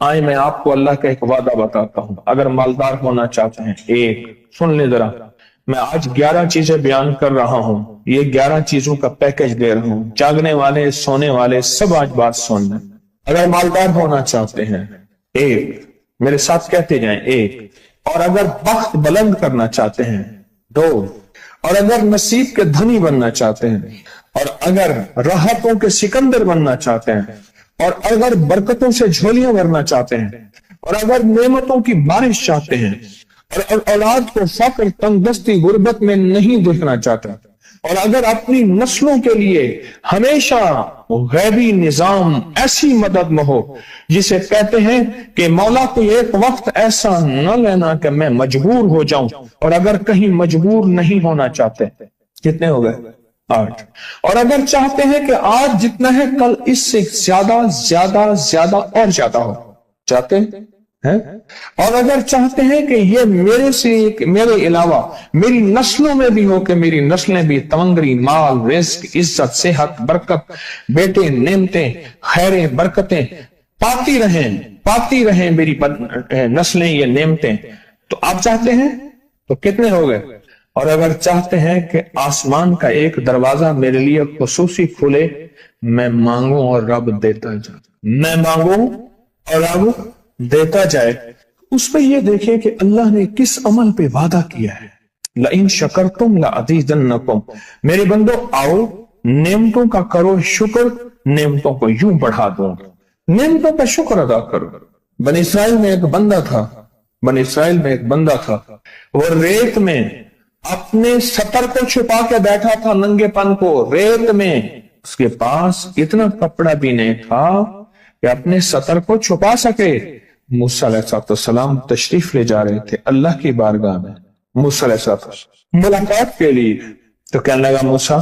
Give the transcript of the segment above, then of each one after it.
آئے میں آپ کو اللہ کا ایک وعدہ بتاتا ہوں، اگر مالدار ہونا چاہتے ہیں، ایک سن لیں ذرا، میں آج 11 چیزیں بیان کر رہا ہوں، یہ 11 چیزوں کا پیکج دے رہا ہوں، جاگنے والے سونے والے سب آج بات سن لیں۔ اگر مالدار ہونا چاہتے ہیں، ایک، میرے ساتھ کہتے جائیں، ایک، اور اگر بخت بلند کرنا چاہتے ہیں، دو، اور اگر نصیب کے دھنی بننا چاہتے ہیں، اور اگر راحتوں کے سکندر بننا چاہتے ہیں، اور اگر برکتوں سے جھولیاں بھرنا چاہتے ہیں، اور اگر نعمتوں کی بارش چاہتے ہیں، اور اولاد کو فقر، تنگ دستی، غربت میں نہیں دیکھنا چاہتا، اور اگر اپنی نسلوں کے لیے ہمیشہ غیبی نظام ایسی مدد میں ہو جسے کہتے ہیں کہ مولا کو ایک وقت ایسا نہ لینا کہ میں مجبور ہو جاؤں، اور اگر کہیں مجبور نہیں ہونا چاہتے، کتنے ہو گئے؟ 8۔ اور اگر چاہتے ہیں کہ آج جتنا ہے کل اس سے زیادہ زیادہ زیادہ اور زیادہ ہو، چاہتے ہیں؟ اور اگر چاہتے ہیں کہ یہ میرے علاوہ میری نسلوں میں بھی ہو، کہ میری نسلیں بھی تمنگری، مال، رزق، عزت، صحت، برکت، بیٹے، نعمتیں، خیریں، برکتیں پاتی رہیں میری نسلیں، یہ نعمتیں، تو آپ چاہتے ہیں تو کتنے ہو گئے؟ اور اگر چاہتے ہیں کہ آسمان کا ایک دروازہ میرے لیے خصوصی کھلے، میں مانگوں اور رب دیتا جائے، میں مانگوں اور رب دیتا جائے۔ اس پہ یہ دیکھیں کہ اللہ نے کس عمل پہ وعدہ کیا ہے، لَإِن شَكَرْتُمْ لَأَزِيدَنَّكُمْ، میرے بندو آؤ نعمتوں کا کرو شکر، نعمتوں کو یوں بڑھا دوں، نعمتوں کا شکر ادا کرو۔ بنی اسرائیل میں ایک بندہ تھا، وہ ریت میں اپنے سطر کو چھپا کے بیٹھا تھا، ننگے پن کو، ریت میں، اس کے پاس اتنا کپڑا بھی نہیں تھا کہ اپنے سطر کو چھپا سکے۔ موسیٰ علیہ السلام تشریف لے جا رہے تھے اللہ کی بارگاہ میں، موسیٰ علیہ السلام ملاقات کے لیے، تو کہنے لگا موسیٰ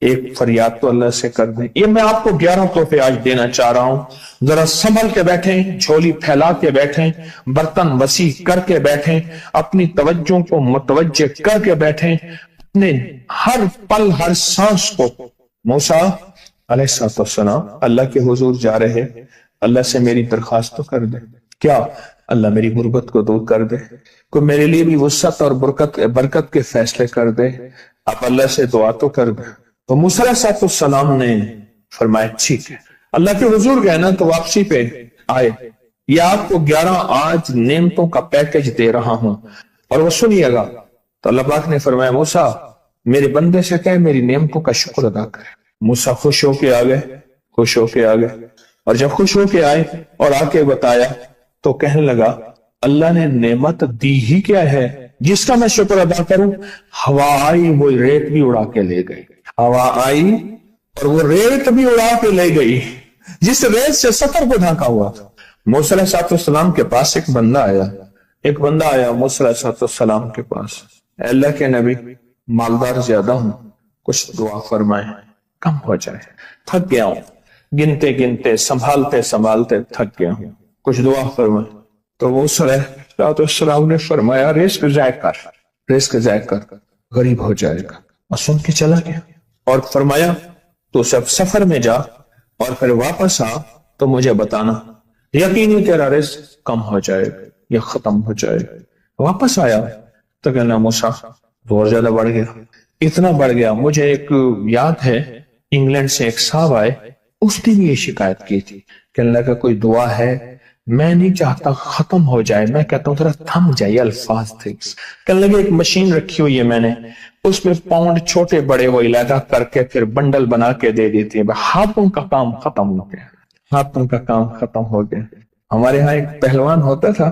ایک فریاد تو اللہ سے کر دیں۔ یہ میں آپ کو 11 تحفے آج دینا چاہ رہا ہوں، ذرا سنبھل کے بیٹھیں، جھولی پھیلا کے بیٹھیں، برتن وسیع کر کے بیٹھیں، اپنی توجہ کو متوجہ کر کے بیٹھیں، اپنے ہر پل ہر سانس کو۔ موسیٰ علیہ السلام اللہ کے حضور جا رہے، اللہ سے میری درخواست تو کر دے، کیا اللہ میری غربت کو دور کر دے، کوئی میرے لیے بھی وسعت اور برکت کے فیصلے کر دے، آپ اللہ سے دعا تو کر دے۔ تو موسیٰ علیہ السلام نے فرمایا ٹھیک ہے، اللہ کے حضور گئے نا تو واپسی پہ آئے، یہ آپ کو 11 آج نعمتوں کا پیکج دے رہا ہوں، اور وہ سنیے گا۔ تو اللہ پاک نے فرمایا موسیٰ میرے بندے سے کہے میری نعمتوں کا شکر ادا کرے۔ موسیٰ خوش ہو کے آ گئے، اور جب خوش ہو کے آئے اور آ کے بتایا تو کہنے لگا اللہ نے نعمت دی ہی کیا ہے جس کا میں شکر ادا کروں؟ ہوا آئی وہ ریت بھی اڑا کے لے گئی، ہوا آئی اور وہ ریت بھی اڑا کے لے گئی جس ریت سے سطر کو ڈھانکا ہوا تھا۔ موسیٰ علیہ السلام کے پاس ایک بندہ آیا موسیٰ علیہ السلام کے پاس، اے اللہ کے نبی مالدار زیادہ ہوں، کچھ دعا فرمائیں، کم ہو جائے، تھک گیا ہوں، گنتے سنبھالتے تھک گیا ہوں، کچھ دعا فرمائیں۔ تو موسیٰ علیہ السلام نے فرمایا رزق ضائع کر، غریب ہو جائے گا، اور سن کے چلا گیا، اور فرمایا تو سب سفر میں جا اور پھر واپس آ تو مجھے بتانا، یقینی تیرا رزق کم ہو جائے گا یا ختم ہو جائے گا۔ واپس آیا تو کہنا موسیٰ بہت زیادہ بڑھ گیا، اتنا بڑھ گیا، مجھے ایک یاد ہے انگلینڈ سے ایک صاحب آئے، اس نے بھی یہ شکایت کی تھی، کہنے لگا کوئی دعا ہے، میں نہیں چاہتا ختم ہو جائے، میں کہتا ہوں ذرا تھم جائے، الفاظ تھے۔ کہنے لگا ایک مشین رکھی ہوئی ہے میں نے، اس میں پاؤنڈ چھوٹے بڑے وہ علیحدہ کر کے پھر بنڈل بنا کے دے دیتی ہے، ہاتھوں کا کام ختم ہو گیا۔ ہمارے ہاں ایک پہلوان ہوتا تھا،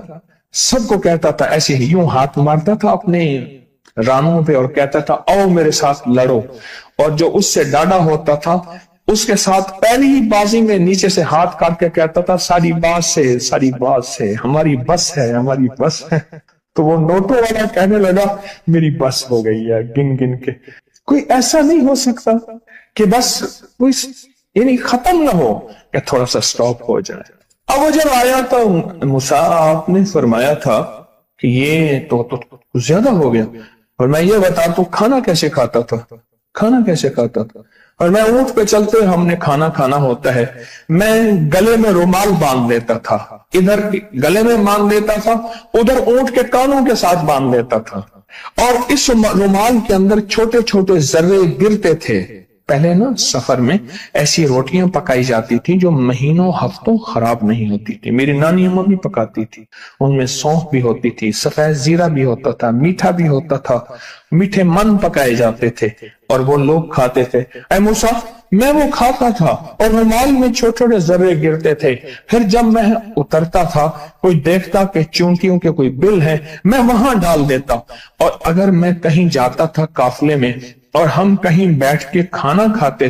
سب کو کہتا تھا ایسے ہی، یوں ہاتھ مارتا تھا اپنے رانوں پہ اور کہتا تھا آؤ میرے ساتھ لڑو، اور جو اس سے ڈاڈا ہوتا تھا اس کے ساتھ پہلی ہی بازی میں نیچے سے ہاتھ کاٹ کے کہتا تھا ساری بات سے ہماری بس ہے۔ تو وہ نوٹوں والا کہنے لگا میری بس ہو گئی ہے، گن کے کوئی ایسا نہیں ہو سکتا کہ بس کوئی یعنی ختم نہ ہو، کہ تھوڑا سا سٹاپ ہو جائے۔ اب وہ جب آیا تو موسیٰ آپ نے فرمایا تھا کہ یہ تو زیادہ ہو گیا، اور میں یہ بتا تو کھانا کیسے کھاتا تھا؟ اور میں اونٹ پہ چلتے ہم نے کھانا کھانا ہوتا ہے، میں گلے میں رومال باندھ لیتا تھا، ادھر گلے میں باندھ لیتا تھا، ادھر اونٹ کے کانوں کے ساتھ باندھ لیتا تھا، اور اس رومال کے اندر چھوٹے چھوٹے ذرے گرتے تھے۔ پہلے نا سفر میں ایسی روٹیاں پکائی جاتی تھی جو مہینوں ہفتوں خراب نہیں ہوتی تھی، میری نانی اماں بھی پکاتی تھی، ان میں سونف بھی ہوتی تھی، سفید زیرہ بھی ہوتا تھا، میٹھا بھی ہوتا تھا، میٹھے من پکائے جاتے تھے اور وہ لوگ کھاتے تھے۔ اے موسیٰ، میں وہ کھاتا تھا اور رومال میں چھوٹے چھوٹے ذرے گرتے تھے، پھر جب میں اترتا تھا کوئی دیکھتا کہ چونٹیوں کے کوئی بل ہے، میں وہاں ڈال دیتا، اور اگر میں کہیں جاتا تھا قافلے میں اور ہم کہیں بیٹھ کے کھانا کھاتے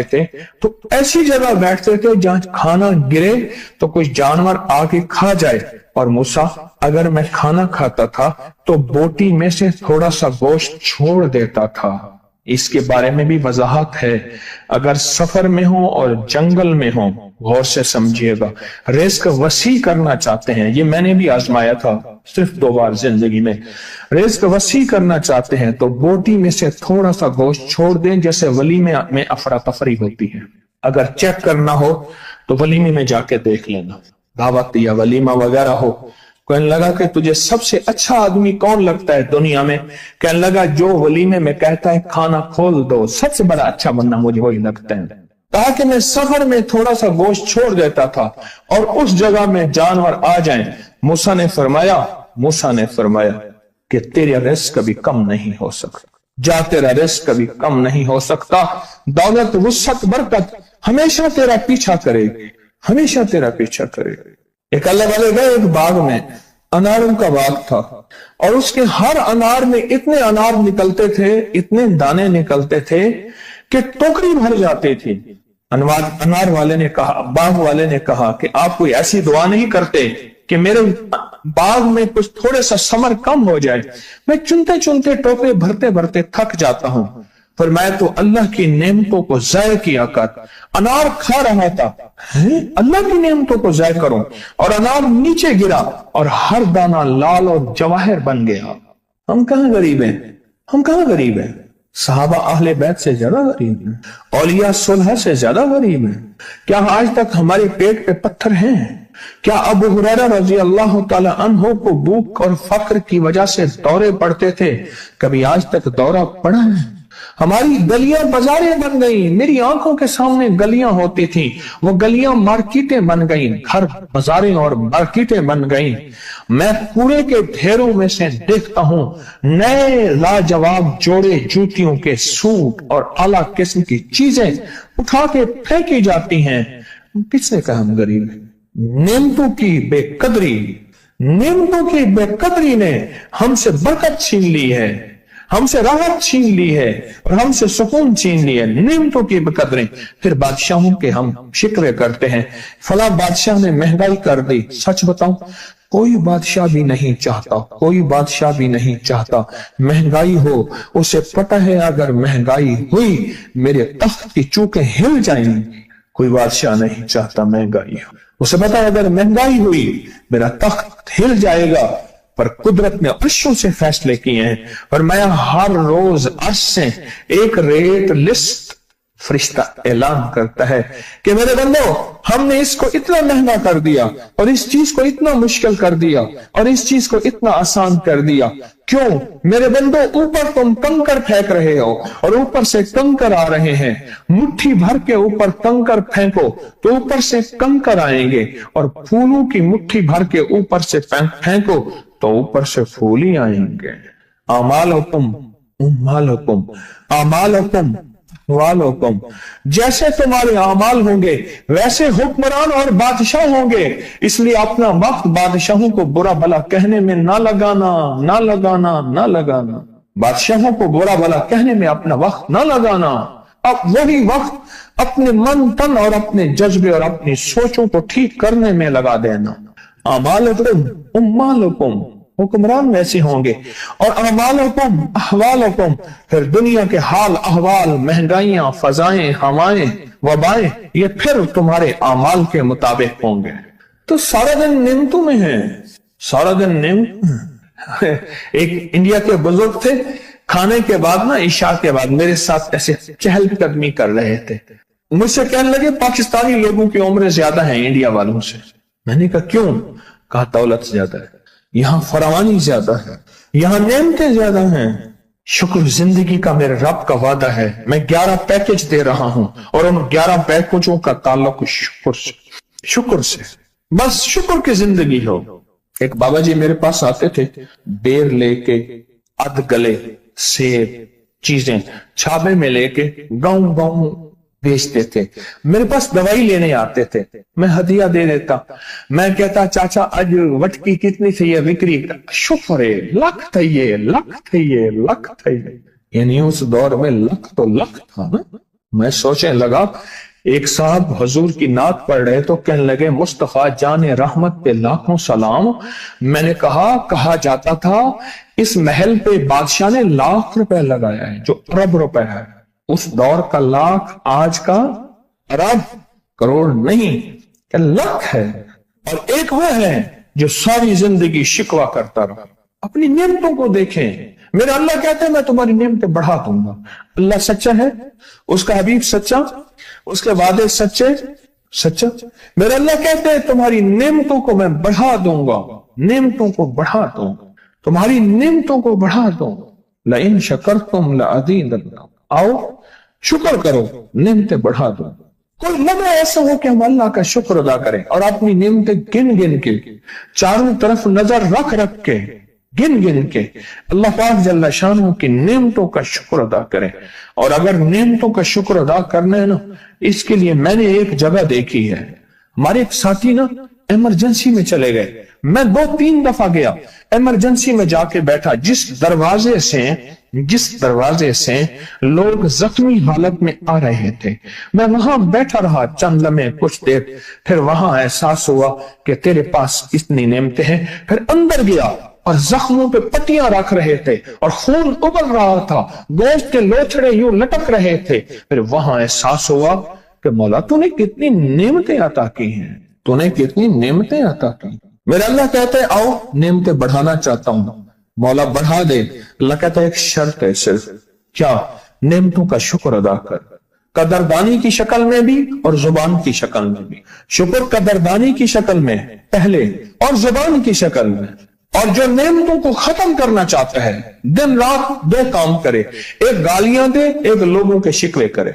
تھے تو ایسی جگہ بیٹھتے تھے جہاں کھانا گرے تو کوئی جانور آ کے کھا جائے، اور موسیٰ اگر میں کھانا کھاتا تھا تو بوٹی میں سے تھوڑا سا گوشت چھوڑ دیتا تھا۔ اس کے بارے میں بھی وضاحت ہے، اگر سفر میں ہوں اور جنگل میں ہوں، غور سے سمجھیے گا، رزق وسیع کرنا چاہتے ہیں، یہ میں نے بھی آزمایا تھا صرف 2 بار زندگی میں، رزق وسیع کرنا چاہتے ہیں تو بوٹی میں سے تھوڑا سا گوشت چھوڑ دیں، جیسے ولیمے میں افراتفری ہوتی ہے۔ اگر چیک کرنا ہو تو ولیمے میں جا کے دیکھ لینا، دعوت یا ولیمہ وغیرہ ہو، کہنے لگا کہ تجھے سب سے اچھا آدمی کون لگتا ہے دنیا میں؟ کہنے لگا جو ولیمے میں کہتا ہے کھانا کھول دو، سب سے بڑا اچھا بندہ مجھے وہی لگتا ہے۔ تاکہ میں سفر میں تھوڑا سا گوشت چھوڑ دیتا تھا اور اس جگہ میں جانور آ جائیں۔ موسیٰ نے فرمایا کہ تیرا رزق کبھی کم نہیں ہو سکتا، جا تیرا رزق کبھی کم نہیں ہو سکتا، دولت وسعت برکت ہمیشہ تیرا پیچھا کرے گی، ہمیشہ تیرا پیچھا کرے گی۔ ایک اللہ والے گئے ایک باغ میں، اناروں کا باغ تھا، اور اس کے ہر انار میں اتنے انار نکلتے تھے، اتنے دانے نکلتے تھے کہ ٹوکری بھر جاتی تھی۔ انار والے نے کہا، باغ والے نے کہا کہ آپ کوئی ایسی دعا نہیں کرتے کہ میرے باغ میں کچھ تھوڑے سا ثمر کم ہو جائے، میں چنتے چنتے ٹوکرے بھرتے بھرتے تھک جاتا ہوں، پر میں تو اللہ کی نعمتوں کو ضائع کیا کر انار کھا رہا تھا، اللہ کی نعمتوں کو ضائع کروں، اور انار نیچے گرا اور ہر دانہ لال اور جواہر بن گیا۔ ہم کہاں غریب ہیں؟ صحابہ اہل بیت سے زیادہ غریب ہیں، اولیاء صلح سے زیادہ غریب ہیں۔ کیا آج تک ہمارے پیٹ پہ پتھر ہیں؟ کیا ابو ہریرہ رضی اللہ تعالی عنہ کو بھوک اور فقر کی وجہ سے دورے پڑتے تھے؟ کبھی آج تک دورہ پڑا ہے؟ ہماری گلیاں بازاریں بن گئیں، میری آنکھوں کے سامنے گلیاں ہوتی تھیں، وہ گلیاں مارکیٹیں بن گئیں، گھر بازاریں اور مارکیٹیں بن گئیں۔ میں کوڑے کے ڈھیروں میں سے دیکھتا ہوں نئے لاجواب جوڑے جوتیوں کے سوٹ اور اعلیٰ قسم کی چیزیں اٹھا کے پھینکی جاتی ہیں۔ کس نے کہا ہم غریب ہیں؟ نعمتوں کی بے قدری نے ہم سے برکت چھین لی ہے، ہم سے راحت چھین لی ہے اور ہم سے سکون چھین لی ہے، نعمتوں کی بے قدری۔ پھر بادشاہوں کے ہم شکوے کرتے ہیں، فلاں بادشاہ نے مہنگائی کر دی۔ سچ بتاؤں، کوئی بادشاہ بھی نہیں چاہتا مہنگائی ہو، اسے پتہ ہے اگر مہنگائی ہوئی میرے تخت کی چوکیں ہل جائیں گی۔ کوئی بادشاہ نہیں چاہتا مہنگائی ہو، اسے پتہ ہے اگر مہنگائی ہوئی میرا تخت ہل جائے گا، پر قدرت نے عرشوں سے فیصلے کیے ہیں، اور میں ہر روز عرش سے ایک ریٹ لسٹ فرشتہ اعلان کرتا ہے کہ میرے بندو، ہم نے اس کو اتنا مہنگا کر دیا اور اس چیز کو اتنا مشکل کر دیا اور اس چیز کو اتنا آسان کر دیا، کیوں میرے بندو؟ اوپر تم کنکر پھینک رہے ہو اور اوپر سے کنکر آ رہے ہیں، مٹھی بھر کے اوپر کنکر پھینکو تو اوپر سے کنکر آئیں گے، اور پھولوں کی مٹھی بھر کے اوپر سے پھینکو تو اوپر سے پھول ہی آئیں گے۔ اعمالکم، جیسے تمہارے اعمال ہوں گے ویسے حکمران اور بادشاہ ہوں گے، اس لیے اپنا وقت بادشاہوں کو برا بھلا کہنے میں نہ لگانا، بادشاہوں کو برا بھلا کہنے میں اپنا وقت نہ لگانا، اب وہی وقت اپنے من تن اور اپنے جذبے اور اپنی سوچوں کو ٹھیک کرنے میں لگا دینا۔ اعمالکم، حکمران ویسے ہوں گے، اور اعمالکم احوالکم، پھر دنیا کے حال احوال، مہنگائیاں، فضائیں، ہوائیں، وبائیں، یہ پھر تمہارے اعمال کے مطابق ہوں گے۔ تو سارا دن نعمتوں میں ہیں، سارا دن نعمت۔ ایک انڈیا کے بزرگ تھے، کھانے کے بعد نا عشاء کے بعد میرے ساتھ ایسے چہل قدمی کر رہے تھے. مجھ سے کہنے لگے پاکستانی لوگوں کی عمریں زیادہ ہیں انڈیا والوں سے. میں نے کہا کیوں؟ کہا دولت زیادہ ہے, یہاں فراوانی زیادہ ہے, یہاں نعمتیں زیادہ ہیں. شکر زندگی کا میرے رب کا وعدہ ہے, میں 11 پیکج دے رہا ہوں اور ان 11 پیکجوں کا تعلق شکر سے. بس شکر کی زندگی ہو. ایک بابا جی میرے پاس آتے تھے, بیر لے کے, ادھ گلے سیب چیزیں چھابے میں لے کے گاؤں گاؤں بیچتے تھے. میرے پاس دوائی لینے آتے تھے, میں ہدیہ دے دیتا. میں کہتا چاچا آج وٹکی کتنی تھی یہ وکری؟ شکر ہے, لکھ تھے, لکھ تھے. یعنی اس دور میں لکھ تو لکھ تھا نا. میں سوچنے لگا, ایک صاحب حضور کی نعت پڑھ رہے تو کہنے لگے مصطفیٰ جان رحمت پہ لاکھوں سلام. میں نے کہا جاتا تھا اس محل پہ بادشاہ نے لاکھ روپے لگایا ہے, جو ارب روپے ہے. اس دور کا لاکھ آج کا ارب کروڑ نہیں کہ لاکھ ہے. اور ایک وہ ہے جو ساری زندگی شکوہ کرتا رہا. اپنی نعمتوں کو دیکھیں. میرا اللہ کہتا ہے میں تمہاری نعمتیں بڑھا دوں گا. اللہ سچا ہے, اس کا حبیب سچا, اس کے وعدے سچا. میرا اللہ کہتے ہیں تمہاری نعمتوں کو میں بڑھا دوں گا, نعمتوں کو بڑھا دوں گا, تمہاری نعمتوں کو بڑھا دوں گا. لئن شکرتم لأزیدنکم, آؤ شکر کرو نعمتیں بڑھا دوں. کوئی لمحہ ایسا ہو کہ ہم اللہ کا شکر ادا کریں اور اپنی نعمتیں گن گن کے, چاروں طرف نظر رکھ کے, گن گن کے اللہ پاک جل شانہ کی نعمتوں کا شکر ادا کریں. اور اگر نعمتوں کا شکر ادا کرنا ہے نا, اس کے لیے میں نے ایک جگہ دیکھی ہے. ہمارے ایک ساتھی نا ایمرجنسی میں چلے گئے. میں 2-3 دفعہ گیا, ایمرجنسی میں جا کے بیٹھا. جس دروازے سے لوگ زخمی حالت میں آ رہے تھے, میں وہاں بیٹھا رہا چند لمحے, کچھ دیر. پھر وہاں احساس ہوا کہ تیرے پاس اتنی نعمتیں ہیں. پھر اندر گیا اور زخموں پہ پٹیاں رکھ رہے تھے اور خون ابل رہا تھا, گوشت کے لوتھڑے یوں لٹک رہے تھے. پھر وہاں احساس ہوا کہ مولا تو نے کتنی نعمتیں عطا کی ہیں, تو نے کتنی نعمتیں عطا کی. میرا اللہ کہتا ہے آؤ نعمتیں بڑھانا چاہتا ہوں, مولا بڑھا دے. اللہ کہتا ہے ایک شرط ہے صرف, کیا؟ نعمتوں کا شکر ادا کر, قدردانی کی شکل میں بھی اور زبان کی شکل میں بھی. شکر قدردانی کی شکل میں پہلے اور زبان کی شکل میں. اور جو نعمتوں کو ختم کرنا چاہتا ہے دن رات 2 کام کرے, ایک گالیاں دے, ایک لوگوں کے شکوے کرے.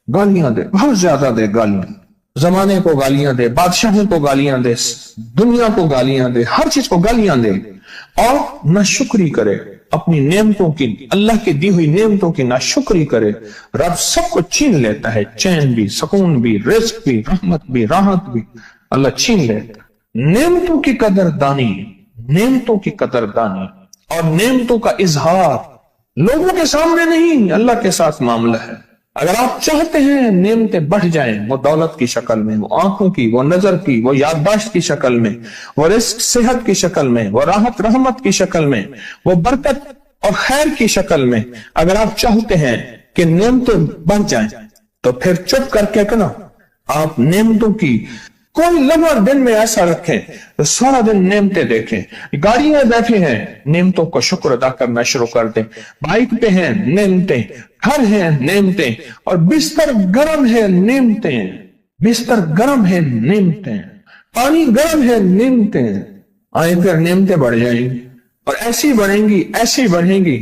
گالیاں دے, بہت زیادہ دے گالیاں, زمانے کو گالیاں دے, بادشاہوں کو گالیاں دے, دنیا کو گالیاں دے, ہر چیز کو گالیاں دے. اور ناشکری کرے اپنی نعمتوں کی, اللہ کی دی ہوئی نعمتوں کی ناشکری کرے. رب سب کو چھین لیتا ہے, چین بھی, سکون بھی, رزق بھی, رحمت بھی, راحت بھی اللہ چھین لیتا ہے. نعمتوں کی قدردانی, نعمتوں کی قدردانی اور نعمتوں کا اظہار لوگوں کے سامنے نہیں, اللہ کے ساتھ معاملہ ہے. اگر آپ چاہتے ہیں نعمتیں بڑھ جائیں, وہ دولت کی شکل میں, وہ آنکھوں کی, وہ نظر کی, وہ یادداشت کی شکل میں, وہ رزق صحت کی شکل میں, وہ راحت رحمت کی شکل میں, وہ برکت اور خیر کی شکل میں, اگر آپ چاہتے ہیں کہ نعمتیں بڑھ جائیں تو پھر چپ کر کے نا آپ نعمتوں کی کوئی لمحہ دن میں ایسا رکھیں تو سارا دن نعمتیں دیکھیں. گاڑی میں بیٹھے ہیں, نعمتوں کا شکر ادا کرنا شروع کر دیں. بائک پہ ہیں, نعمتیں. گھر ہیں, نعمتیں. اور بستر گرم ہے, نعمتیں. بستر گرم ہے, نعمتیں. پانی گرم ہے, نعمتیں. آئیں پھر نعمتیں بڑھ جائیں گی اور ایسی بڑھیں گی, ایسی بڑھیں گی